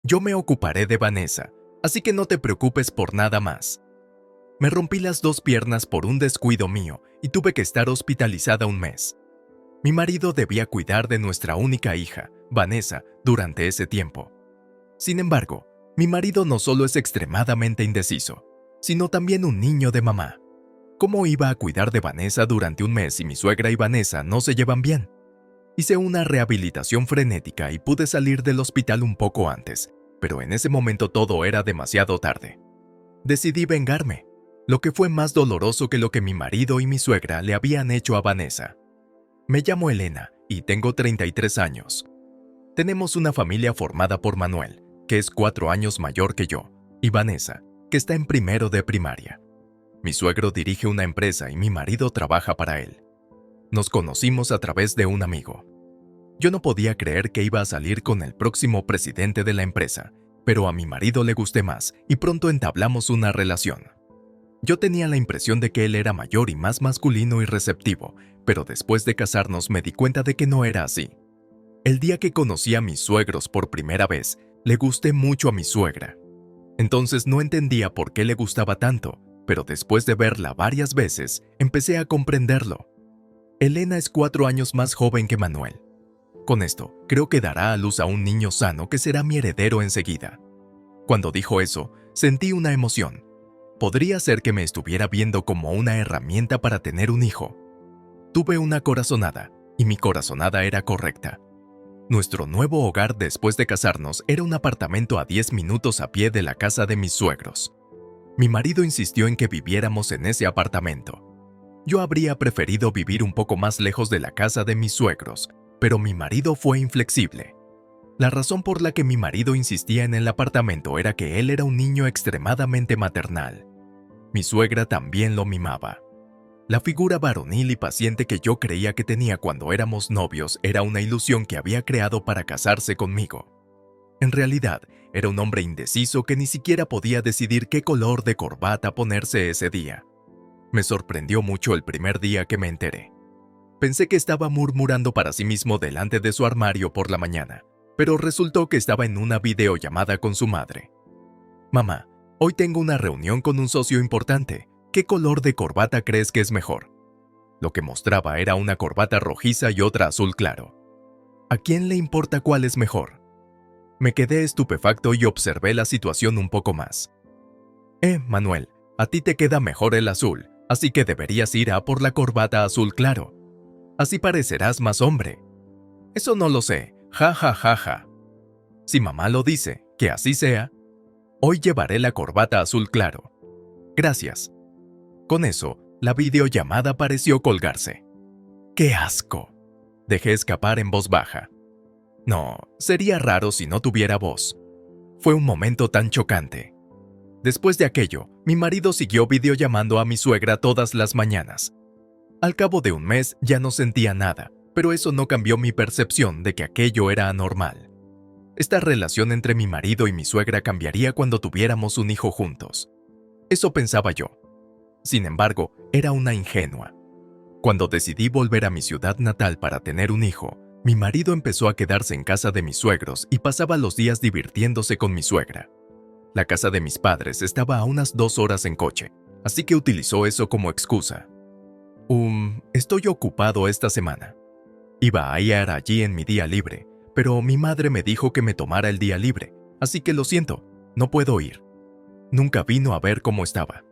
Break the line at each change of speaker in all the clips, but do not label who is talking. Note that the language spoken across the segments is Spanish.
Yo me ocuparé de Vanessa, así que no te preocupes por nada más. Me rompí las dos piernas por un descuido mío y tuve que estar hospitalizada un mes. Mi marido debía cuidar de nuestra única hija, Vanessa, durante ese tiempo. Sin embargo, mi marido no solo es extremadamente indeciso, sino también un niño de mamá. ¿Cómo iba a cuidar de Vanessa durante un mes si mi suegra y Vanessa no se llevan bien? Hice una rehabilitación frenética y pude salir del hospital un poco antes, pero en ese momento todo era demasiado tarde. Decidí vengarme, lo que fue más doloroso que lo que mi marido y mi suegra le habían hecho a Vanessa. Me llamo Elena y tengo 33 años. Tenemos una familia formada por Manuel, que es 4 años mayor que yo, y Vanessa, que está en primero de primaria. Mi suegro dirige una empresa y mi marido trabaja para él. Nos conocimos a través de un amigo. Yo no podía creer que iba a salir con el próximo presidente de la empresa, pero a mi marido le gusté más y pronto entablamos una relación. Yo tenía la impresión de que él era mayor y más masculino y receptivo, pero después de casarnos me di cuenta de que no era así. El día que conocí a mis suegros por primera vez, le gusté mucho a mi suegra. Entonces no entendía por qué le gustaba tanto, pero después de verla varias veces, empecé a comprenderlo. Elena es 4 años más joven que Manuel. Con esto, creo que dará a luz a un niño sano que será mi heredero enseguida. Cuando dijo eso, sentí una emoción. Podría ser que me estuviera viendo como una herramienta para tener un hijo. Tuve una corazonada, y mi corazonada era correcta. Nuestro nuevo hogar después de casarnos era un apartamento a 10 minutos a pie de la casa de mis suegros. Mi marido insistió en que viviéramos en ese apartamento. Yo habría preferido vivir un poco más lejos de la casa de mis suegros, pero mi marido fue inflexible. La razón por la que mi marido insistía en el apartamento era que él era un niño extremadamente maternal. Mi suegra también lo mimaba. La figura varonil y paciente que yo creía que tenía cuando éramos novios era una ilusión que había creado para casarse conmigo. En realidad, era un hombre indeciso que ni siquiera podía decidir qué color de corbata ponerse ese día. Me sorprendió mucho el primer día que me enteré. Pensé que estaba murmurando para sí mismo delante de su armario por la mañana, pero resultó que estaba en una videollamada con su madre. «Mamá, hoy tengo una reunión con un socio importante. ¿Qué color de corbata crees que es mejor?» Lo que mostraba era una corbata rojiza y otra azul claro. ¿A quién le importa cuál es mejor? Me quedé estupefacto y observé la situación un poco más. Manuel, a ti te queda mejor el azul, así que deberías ir a por la corbata azul claro. Así parecerás más hombre. Eso no lo sé, ja ja ja ja. Si mamá lo dice, que así sea. Hoy llevaré la corbata azul claro. Gracias. Con eso, la videollamada pareció colgarse. ¡Qué asco!, dejé escapar en voz baja. No, sería raro si no tuviera voz. Fue un momento tan chocante. Después de aquello, mi marido siguió videollamando a mi suegra todas las mañanas. Al cabo de un mes ya no sentía nada, pero eso no cambió mi percepción de que aquello era anormal. Esta relación entre mi marido y mi suegra cambiaría cuando tuviéramos un hijo juntos. Eso pensaba yo. Sin embargo, era una ingenua. Cuando decidí volver a mi ciudad natal para tener un hijo, mi marido empezó a quedarse en casa de mis suegros y pasaba los días divirtiéndose con mi suegra. La casa de mis padres estaba a unas 2 horas en coche, así que utilizó eso como excusa. Estoy ocupado esta semana. Iba a ir allí en mi día libre, pero mi madre me dijo que me tomara el día libre, así que lo siento, no puedo ir. Nunca vino a ver cómo estaba.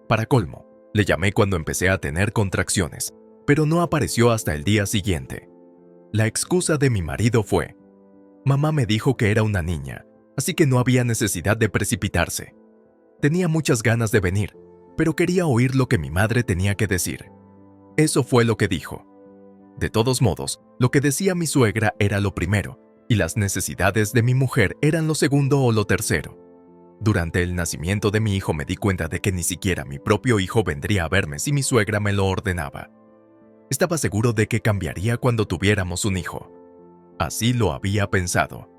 Para colmo, le llamé cuando empecé a tener contracciones, pero no apareció hasta el día siguiente. La excusa de mi marido fue: mamá me dijo que era una niña, así que no había necesidad de precipitarse. Tenía muchas ganas de venir, pero quería oír lo que mi madre tenía que decir. Eso fue lo que dijo. De todos modos, lo que decía mi suegra era lo primero, y las necesidades de mi mujer eran lo segundo o lo tercero. Durante el nacimiento de mi hijo me di cuenta de que ni siquiera mi propio hijo vendría a verme si mi suegra me lo ordenaba. Estaba seguro de que cambiaría cuando tuviéramos un hijo. Así lo había pensado.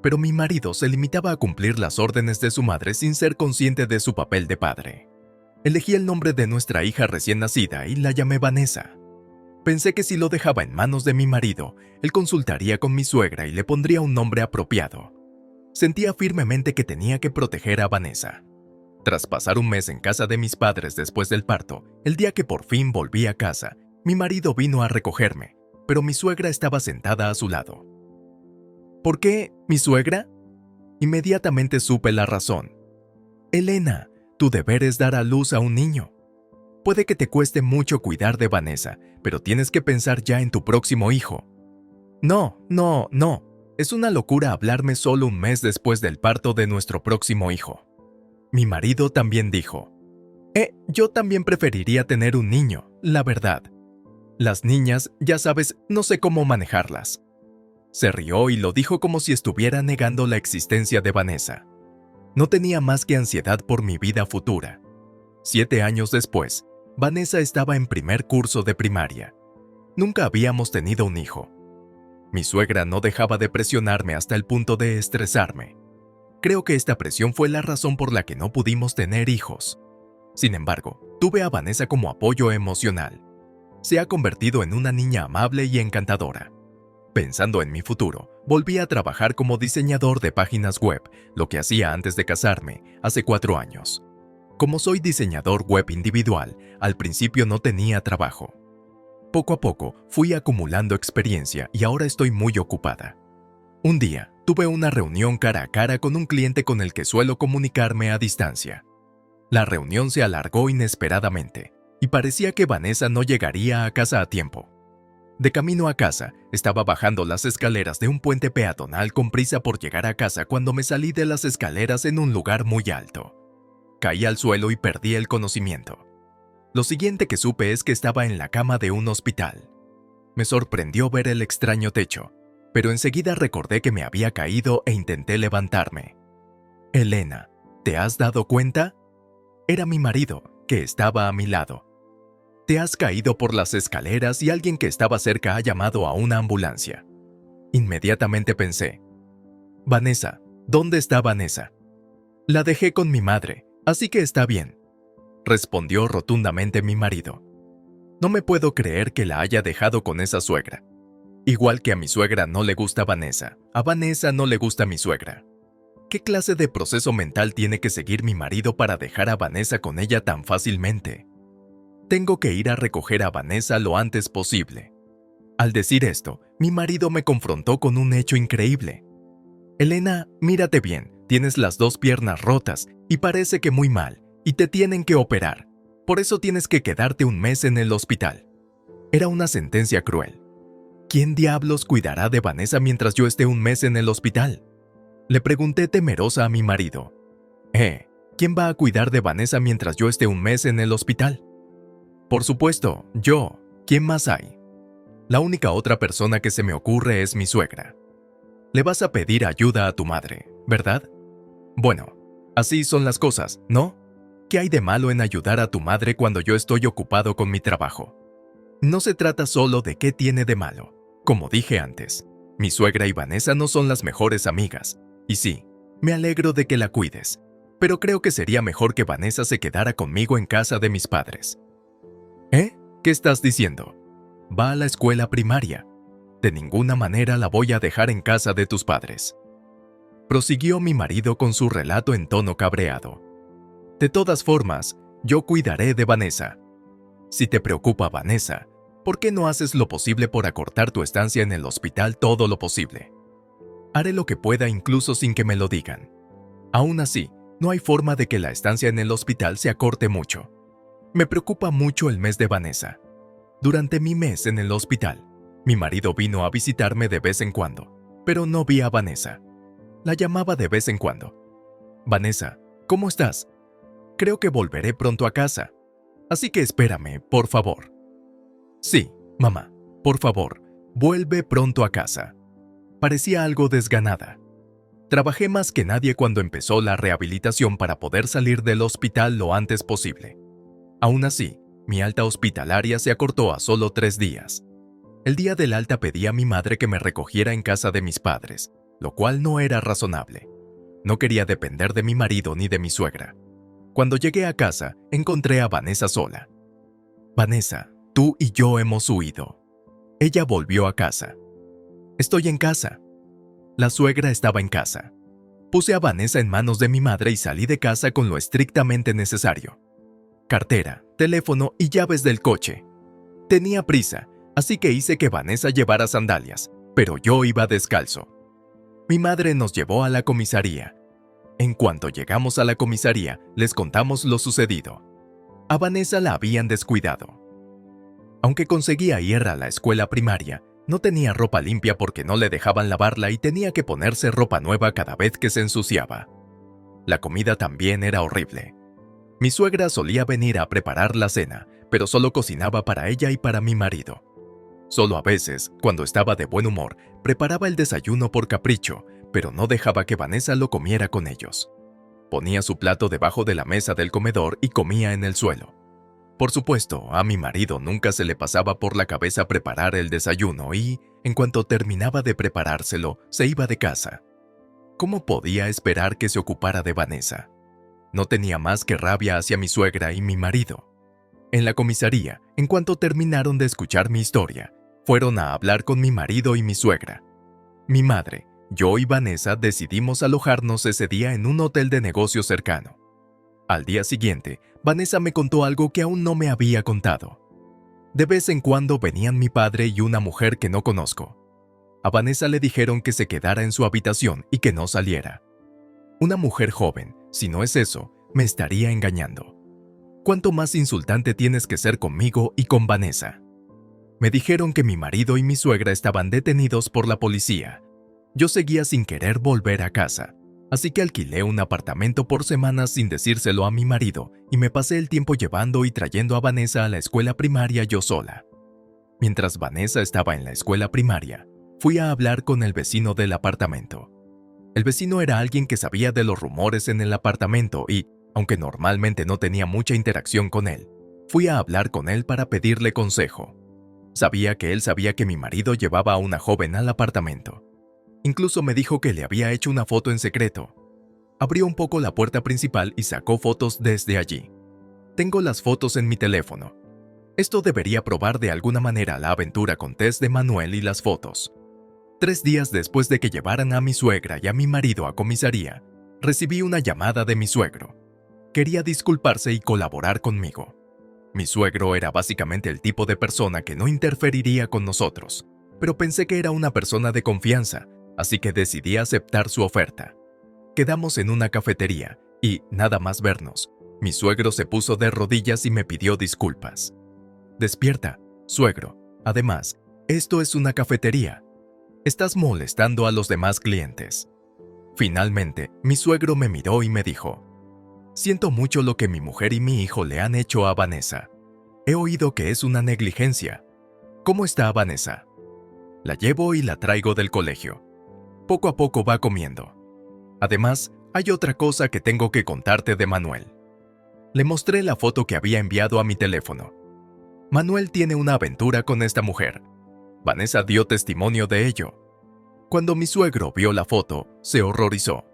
Pero mi marido se limitaba a cumplir las órdenes de su madre sin ser consciente de su papel de padre. Elegí el nombre de nuestra hija recién nacida y la llamé Vanessa. Pensé que si lo dejaba en manos de mi marido, él consultaría con mi suegra y le pondría un nombre apropiado. Sentía firmemente que tenía que proteger a Vanessa. Tras pasar un mes en casa de mis padres después del parto, el día que por fin volví a casa, mi marido vino a recogerme, pero mi suegra estaba sentada a su lado. ¿Por qué, mi suegra? Inmediatamente supe la razón. Elena, tu deber es dar a luz a un niño. Puede que te cueste mucho cuidar de Vanessa, pero tienes que pensar ya en tu próximo hijo. No. Es una locura hablarme solo un mes después del parto de nuestro próximo hijo. Mi marido también dijo, yo también preferiría tener un niño, la verdad. Las niñas, ya sabes, no sé cómo manejarlas. Se rió y lo dijo como si estuviera negando la existencia de Vanessa. No tenía más que ansiedad por mi vida futura. 7 años después, Vanessa estaba en primer curso de primaria. Nunca habíamos tenido un hijo. Mi suegra no dejaba de presionarme hasta el punto de estresarme. Creo que esta presión fue la razón por la que no pudimos tener hijos. Sin embargo, tuve a Vanessa como apoyo emocional. Se ha convertido en una niña amable y encantadora. Pensando en mi futuro, volví a trabajar como diseñador de páginas web, lo que hacía antes de casarme, hace 4 años. Como soy diseñador web individual, al principio no tenía trabajo. Poco a poco fui acumulando experiencia y ahora estoy muy ocupada. Un día, tuve una reunión cara a cara con un cliente con el que suelo comunicarme a distancia. La reunión se alargó inesperadamente y parecía que Vanessa no llegaría a casa a tiempo. De camino a casa, estaba bajando las escaleras de un puente peatonal con prisa por llegar a casa cuando me salí de las escaleras en un lugar muy alto. Caí al suelo y perdí el conocimiento. Lo siguiente que supe es que estaba en la cama de un hospital. Me sorprendió ver el extraño techo, pero enseguida recordé que me había caído e intenté levantarme. Elena, ¿te has dado cuenta? Era mi marido, que estaba a mi lado. Te has caído por las escaleras y alguien que estaba cerca ha llamado a una ambulancia. Inmediatamente pensé, Vanessa, ¿dónde está Vanessa? La dejé con mi madre, así que está bien, respondió rotundamente mi marido. No me puedo creer que la haya dejado con esa suegra. Igual que a mi suegra no le gusta Vanessa, a Vanessa no le gusta mi suegra. ¿Qué clase de proceso mental tiene que seguir mi marido para dejar a Vanessa con ella tan fácilmente? Tengo que ir a recoger a Vanessa lo antes posible. Al decir esto, mi marido me confrontó con un hecho increíble. Elena, mírate bien, tienes las 2 piernas rotas y parece que muy mal, y te tienen que operar. Por eso tienes que quedarte un mes en el hospital. Era una sentencia cruel. ¿Quién diablos cuidará de Vanessa mientras yo esté un mes en el hospital? Le pregunté temerosa a mi marido. ¿Quién va a cuidar de Vanessa mientras yo esté un mes en el hospital? Por supuesto, yo. ¿Quién más hay? La única otra persona que se me ocurre es mi suegra. Le vas a pedir ayuda a tu madre, ¿verdad? Bueno, así son las cosas, ¿no? ¿Qué hay de malo en ayudar a tu madre cuando yo estoy ocupado con mi trabajo? No se trata solo de qué tiene de malo. Como dije antes, mi suegra y Vanessa no son las mejores amigas. Y sí, me alegro de que la cuides, pero creo que sería mejor que Vanessa se quedara conmigo en casa de mis padres. ¿Qué estás diciendo? Va a la escuela primaria. De ninguna manera la voy a dejar en casa de tus padres. Prosiguió mi marido con su relato en tono cabreado. De todas formas, yo cuidaré de Vanessa. Si te preocupa Vanessa, ¿por qué no haces lo posible por acortar tu estancia en el hospital todo lo posible? Haré lo que pueda incluso sin que me lo digan. Aún así, no hay forma de que la estancia en el hospital se acorte mucho. Me preocupa mucho el mes de Vanessa. Durante mi mes en el hospital, mi marido vino a visitarme de vez en cuando, pero no vi a Vanessa. La llamaba de vez en cuando. Vanessa, ¿cómo estás? Creo que volveré pronto a casa. Así que espérame, por favor. Sí, mamá, por favor, vuelve pronto a casa. Parecía algo desganada. Trabajé más que nadie cuando empezó la rehabilitación para poder salir del hospital lo antes posible. Aún así, mi alta hospitalaria se acortó a solo 3 días. El día del alta pedí a mi madre que me recogiera en casa de mis padres, lo cual no era razonable. No quería depender de mi marido ni de mi suegra. Cuando llegué a casa, encontré a Vanessa sola. Vanessa, tú y yo hemos huido. Ella volvió a casa. Estoy en casa. La suegra estaba en casa. Puse a Vanessa en manos de mi madre y salí de casa con lo estrictamente necesario: cartera, teléfono y llaves del coche. Tenía prisa, así que hice que Vanessa llevara sandalias, pero yo iba descalzo. Mi madre nos llevó a la comisaría. En cuanto llegamos a la comisaría, les contamos lo sucedido. A Vanessa la habían descuidado. Aunque conseguía ir a la escuela primaria, no tenía ropa limpia porque no le dejaban lavarla y tenía que ponerse ropa nueva cada vez que se ensuciaba. La comida también era horrible. Mi suegra solía venir a preparar la cena, pero solo cocinaba para ella y para mi marido. Solo a veces, cuando estaba de buen humor, preparaba el desayuno por capricho, pero no dejaba que Vanessa lo comiera con ellos. Ponía su plato debajo de la mesa del comedor y comía en el suelo. Por supuesto, a mi marido nunca se le pasaba por la cabeza preparar el desayuno y, en cuanto terminaba de preparárselo, se iba de casa. ¿Cómo podía esperar que se ocupara de Vanessa? No tenía más que rabia hacia mi suegra y mi marido. En la comisaría, en cuanto terminaron de escuchar mi historia, fueron a hablar con mi marido y mi suegra. Mi madre, yo y Vanessa decidimos alojarnos ese día en un hotel de negocio cercano. Al día siguiente, Vanessa me contó algo que aún no me había contado. De vez en cuando venían mi padre y una mujer que no conozco. A Vanessa le dijeron que se quedara en su habitación y que no saliera. Una mujer joven, si no es eso, me estaría engañando. ¿Cuánto más insultante tienes que ser conmigo y con Vanessa? Me dijeron que mi marido y mi suegra estaban detenidos por la policía. Yo seguía sin querer volver a casa, así que alquilé un apartamento por semanas sin decírselo a mi marido y me pasé el tiempo llevando y trayendo a Vanessa a la escuela primaria yo sola. Mientras Vanessa estaba en la escuela primaria, fui a hablar con el vecino del apartamento. El vecino era alguien que sabía de los rumores en el apartamento y, aunque normalmente no tenía mucha interacción con él, fui a hablar con él para pedirle consejo. Sabía que él sabía que mi marido llevaba a una joven al apartamento. Incluso me dijo que le había hecho una foto en secreto. Abrió un poco la puerta principal y sacó fotos desde allí. Tengo las fotos en mi teléfono. Esto debería probar de alguna manera la aventura con Tess de Manuel y las fotos. 3 días después de que llevaran a mi suegra y a mi marido a comisaría, recibí una llamada de mi suegro. Quería disculparse y colaborar conmigo. Mi suegro era básicamente el tipo de persona que no interferiría con nosotros, pero pensé que era una persona de confianza, así que decidí aceptar su oferta. Quedamos en una cafetería y, nada más vernos, mi suegro se puso de rodillas y me pidió disculpas. «Despierta, suegro. Además, esto es una cafetería. Estás molestando a los demás clientes». Finalmente, mi suegro me miró y me dijo: «Siento mucho lo que mi mujer y mi hijo le han hecho a Vanessa. He oído que es una negligencia. ¿Cómo está Vanessa?» «La llevo y la traigo del colegio. Poco a poco va comiendo. Además, hay otra cosa que tengo que contarte de Manuel». Le mostré la foto que había enviado a mi teléfono. Manuel tiene una aventura con esta mujer. Vanessa dio testimonio de ello. Cuando mi suegro vio la foto, se horrorizó.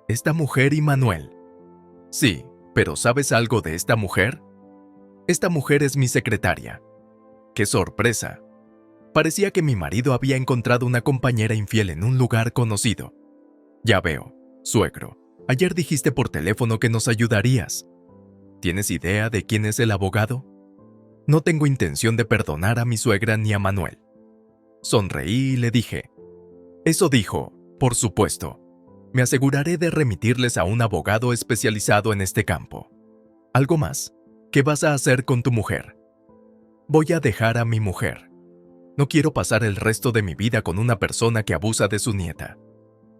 ¿Esta mujer y Manuel? Sí, pero ¿sabes algo de esta mujer? Esta mujer es mi secretaria. ¡Qué sorpresa! Parecía que mi marido había encontrado una compañera infiel en un lugar conocido. Ya veo, suegro, ayer dijiste por teléfono que nos ayudarías. ¿Tienes idea de quién es el abogado? No tengo intención de perdonar a mi suegra ni a Manuel. Sonreí y le dije: «Eso dijo, por supuesto. Me aseguraré de remitirles a un abogado especializado en este campo. ¿Algo más? ¿Qué vas a hacer con tu mujer?» «Voy a dejar a mi mujer. No quiero pasar el resto de mi vida con una persona que abusa de su nieta.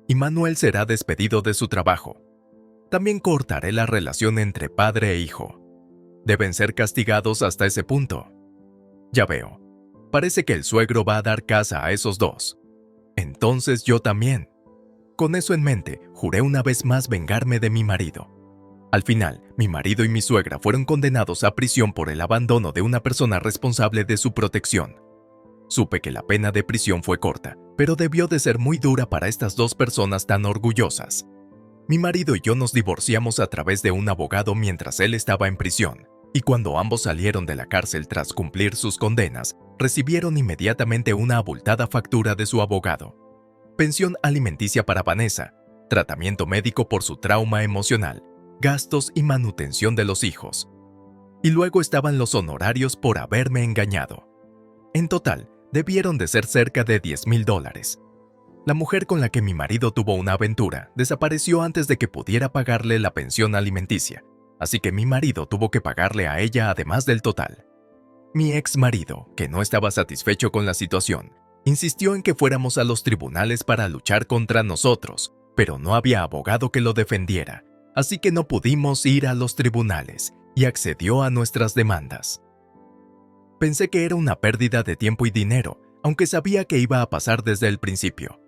Y Manuel será despedido de su trabajo. También cortaré la relación entre padre e hijo. Deben ser castigados hasta ese punto». Ya veo. Parece que el suegro va a dar casa a esos dos. Entonces yo también. Con eso en mente, juré una vez más vengarme de mi marido. Al final, mi marido y mi suegra fueron condenados a prisión por el abandono de una persona responsable de su protección. Supe que la pena de prisión fue corta, pero debió de ser muy dura para estas dos personas tan orgullosas. Mi marido y yo nos divorciamos a través de un abogado mientras él estaba en prisión, y cuando ambos salieron de la cárcel tras cumplir sus condenas, recibieron inmediatamente una abultada factura de su abogado. Pensión alimenticia para Vanessa, tratamiento médico por su trauma emocional, gastos y manutención de los hijos. Y luego estaban los honorarios por haberme engañado. En total, debieron de ser cerca de $10,000. La mujer con la que mi marido tuvo una aventura desapareció antes de que pudiera pagarle la pensión alimenticia, así que mi marido tuvo que pagarle a ella además del total. Mi ex marido, que no estaba satisfecho con la situación, insistió en que fuéramos a los tribunales para luchar contra nosotros, pero no había abogado que lo defendiera, así que no pudimos ir a los tribunales y accedió a nuestras demandas. Pensé que era una pérdida de tiempo y dinero, aunque sabía que iba a pasar desde el principio.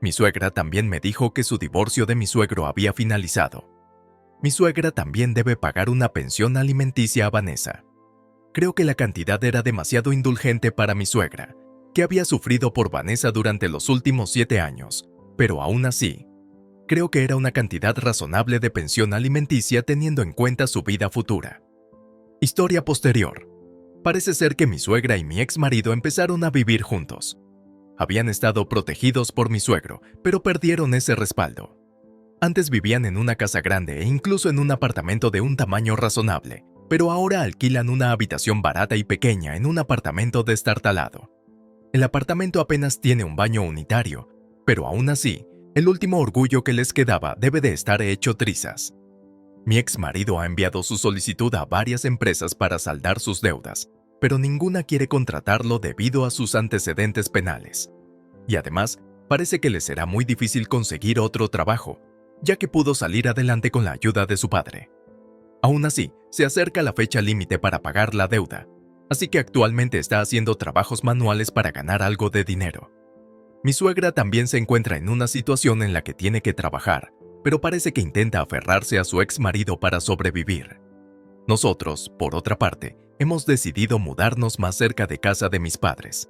Mi suegra también me dijo que su divorcio de mi suegro había finalizado. Mi suegra también debe pagar una pensión alimenticia a Vanessa. Creo que la cantidad era demasiado indulgente para mi suegra, que había sufrido por Vanessa durante los últimos 7 años, pero aún así, creo que era una cantidad razonable de pensión alimenticia teniendo en cuenta su vida futura. Historia posterior. Parece ser que mi suegra y mi ex marido empezaron a vivir juntos. Habían estado protegidos por mi suegro, pero perdieron ese respaldo. Antes vivían en una casa grande e incluso en un apartamento de un tamaño razonable, pero ahora alquilan una habitación barata y pequeña en un apartamento destartalado. El apartamento apenas tiene un baño unitario, pero aún así, el último orgullo que les quedaba debe de estar hecho trizas. Mi ex marido ha enviado su solicitud a varias empresas para saldar sus deudas, pero ninguna quiere contratarlo debido a sus antecedentes penales. Y además, parece que le será muy difícil conseguir otro trabajo, ya que pudo salir adelante con la ayuda de su padre. Aún así, se acerca la fecha límite para pagar la deuda, así que actualmente está haciendo trabajos manuales para ganar algo de dinero. Mi suegra también se encuentra en una situación en la que tiene que trabajar, pero parece que intenta aferrarse a su ex marido para sobrevivir. Nosotros, por otra parte, hemos decidido mudarnos más cerca de casa de mis padres.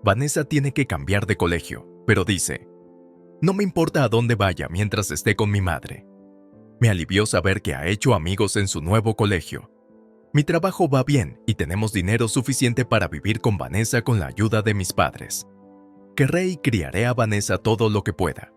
Vanessa tiene que cambiar de colegio, pero dice, no me importa a dónde vaya mientras esté con mi madre. Me alivió saber que ha hecho amigos en su nuevo colegio. Mi trabajo va bien y tenemos dinero suficiente para vivir con Vanessa con la ayuda de mis padres. Querré y criaré a Vanessa todo lo que pueda.